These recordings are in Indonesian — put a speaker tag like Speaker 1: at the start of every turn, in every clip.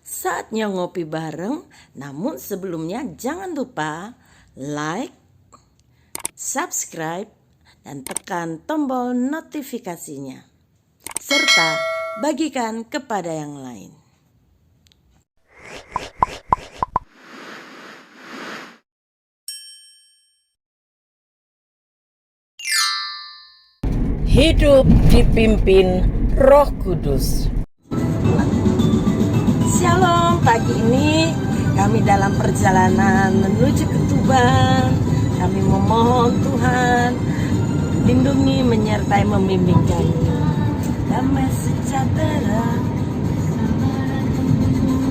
Speaker 1: Saatnya ngopi bareng, namun sebelumnya jangan lupa like, subscribe, dan tekan tombol notifikasinya. Serta bagikan kepada yang lain. Hidup dipimpin Roh Kudus. Shalom, pagi ini kami dalam perjalanan menuju ke Tuban. Kami memohon Tuhan lindungi, menyertai, membimbing kami. Damai sejahtera,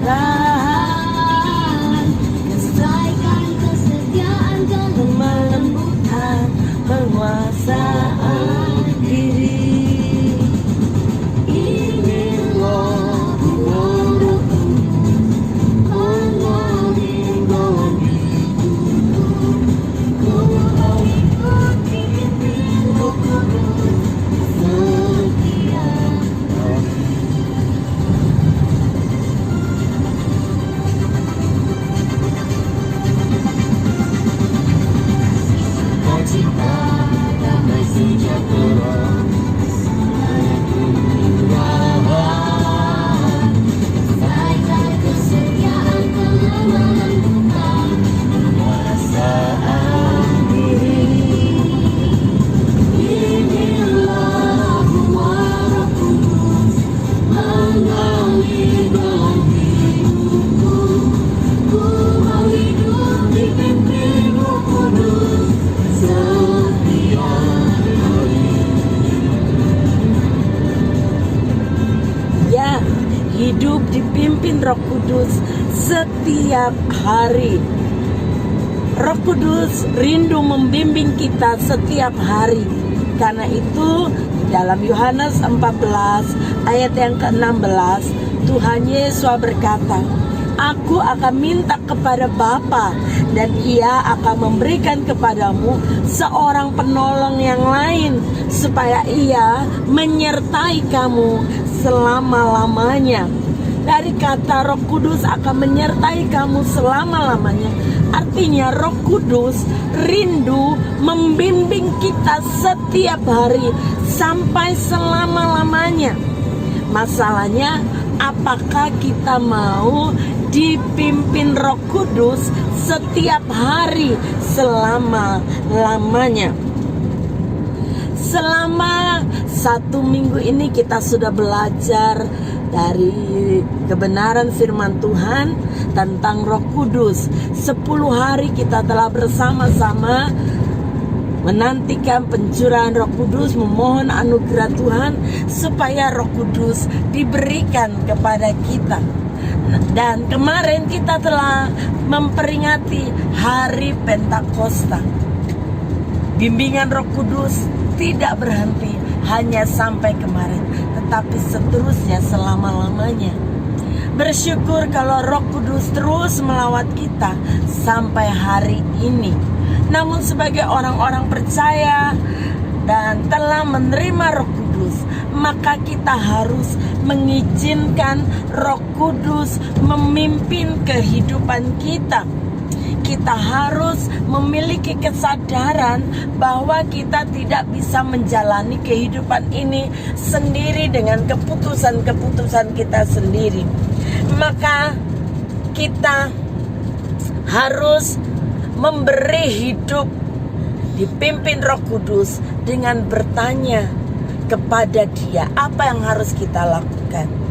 Speaker 1: rahat,
Speaker 2: Selesaikan kesetiaan dan
Speaker 1: kelembutan, penguasaan diri. Ini Roh
Speaker 2: selesaikan kesetiaan kelembutan,
Speaker 1: penguasaan diri.
Speaker 2: inilah Roh Kudus mengalir dalam hidupku. Ku mau hidup dipimpin Roh Kudus setiap hari.
Speaker 1: Ya, hidup dipimpin Roh Kudus setiap hari. Roh Kudus rindu membimbing kita setiap hari. Karena itu dalam Yohanes 14 ayat yang ke-16 Tuhan Yesus berkata, Aku akan minta kepada Bapa dan Ia akan memberikan kepadamu seorang penolong yang lain supaya Ia menyertai kamu selama-lamanya. Dari kata Roh Kudus akan menyertai kamu selama-lamanya, artinya Roh Kudus rindu membimbing kita setiap hari sampai selama-lamanya. Masalahnya, apakah kita mau dipimpin Roh Kudus setiap hari selama-lamanya? Selama 1 minggu ini kita sudah belajar dari kebenaran firman Tuhan tentang Roh Kudus. 10 hari kita telah bersama-sama menantikan pencurahan Roh Kudus, memohon anugerah Tuhan supaya Roh Kudus diberikan kepada kita. Dan kemarin kita telah memperingati hari Pentakosta. Bimbingan Roh Kudus tidak berhenti hanya sampai kemarin, tetapi seterusnya selama-lamanya. Bersyukur kalau Roh Kudus terus melawat kita sampai hari ini. Namun sebagai orang-orang percaya dan telah menerima Roh Kudus, maka kita harus mengizinkan Roh Kudus memimpin kehidupan kita. Kita harus memiliki kesadaran bahwa kita tidak bisa menjalani kehidupan ini sendiri dengan keputusan-keputusan kita sendiri. Maka kita harus memberi hidup dipimpin Roh Kudus dengan bertanya kepada Dia apa yang harus kita lakukan.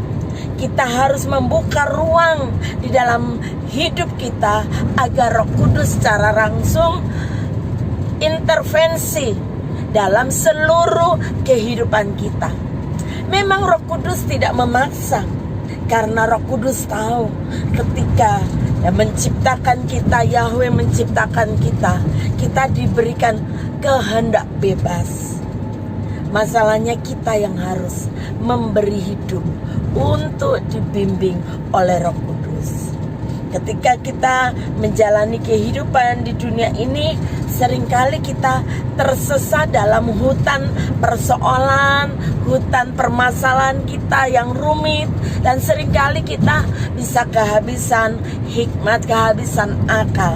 Speaker 1: Kita harus membuka ruang di dalam hidup kita agar Roh Kudus secara langsung intervensi dalam seluruh kehidupan kita. Memang Roh Kudus tidak memaksa, karena Roh Kudus tahu ketika menciptakan kita, Yahweh menciptakan kita, kita diberikan kehendak bebas. Masalahnya kita yang harus memberi hidup untuk dibimbing oleh Roh Kudus. Ketika kita menjalani kehidupan di dunia ini, seringkali kita tersesat dalam hutan persoalan, hutan permasalahan kita yang rumit, dan seringkali kita bisa kehabisan hikmat, kehabisan akal.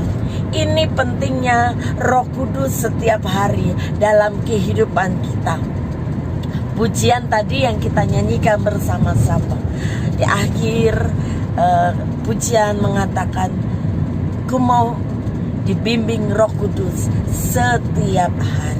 Speaker 1: Ini pentingnya Roh Kudus setiap hari dalam kehidupan kita. Pujian tadi yang kita nyanyikan bersama-sama di akhir pujian mengatakan, ku mau dibimbing Roh Kudus setiap hari.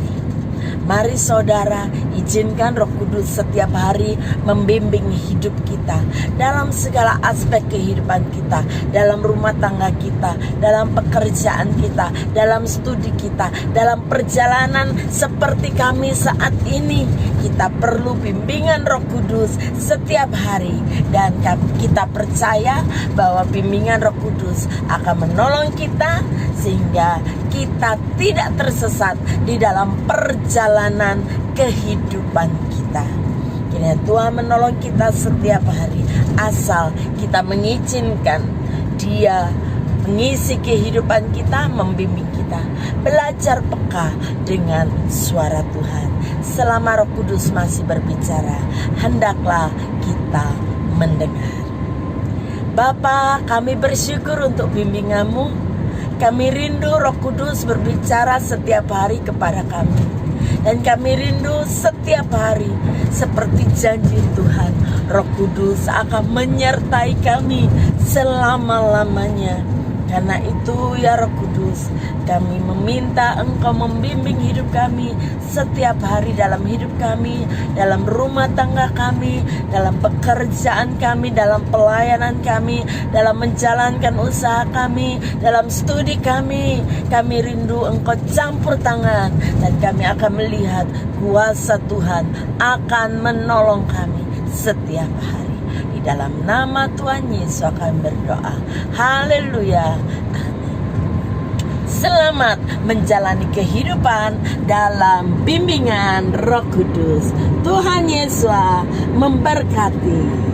Speaker 1: Mari saudara, izinkan Roh Kudus setiap hari membimbing hidup kita dalam segala aspek kehidupan kita, dalam rumah tangga kita, dalam pekerjaan kita, dalam studi kita, dalam perjalanan seperti kami saat ini. Kita perlu bimbingan Roh Kudus setiap hari, dan kita percaya bahwa bimbingan Roh Kudus akan menolong kita sehingga kita tidak tersesat di dalam perjalanan kehidupan kita. Kiranya Tuhan menolong kita setiap hari, asal kita mengizinkan Dia mengisi kehidupan kita, membimbing kita, belajar peka dengan suara Tuhan. Selama Roh Kudus masih berbicara, hendaklah kita mendengar. Bapa, kami bersyukur untuk bimbingan-Mu. Kami rindu Roh Kudus berbicara setiap hari kepada kami. Dan kami rindu setiap hari, seperti janji Tuhan, Roh Kudus akan menyertai kami selama-lamanya. Karena itu ya Roh Kudus, kami meminta Engkau membimbing hidup kami setiap hari dalam hidup kami, dalam rumah tangga kami, dalam pekerjaan kami, dalam pelayanan kami, dalam menjalankan usaha kami, dalam studi kami. Kami rindu Engkau campur tangan, dan kami akan melihat kuasa Tuhan akan menolong kami setiap hari. Dalam nama Tuhan Yesus akan berdoa. Haleluya. Amin. Selamat menjalani kehidupan dalam bimbingan Roh Kudus. Tuhan Yesus memberkati.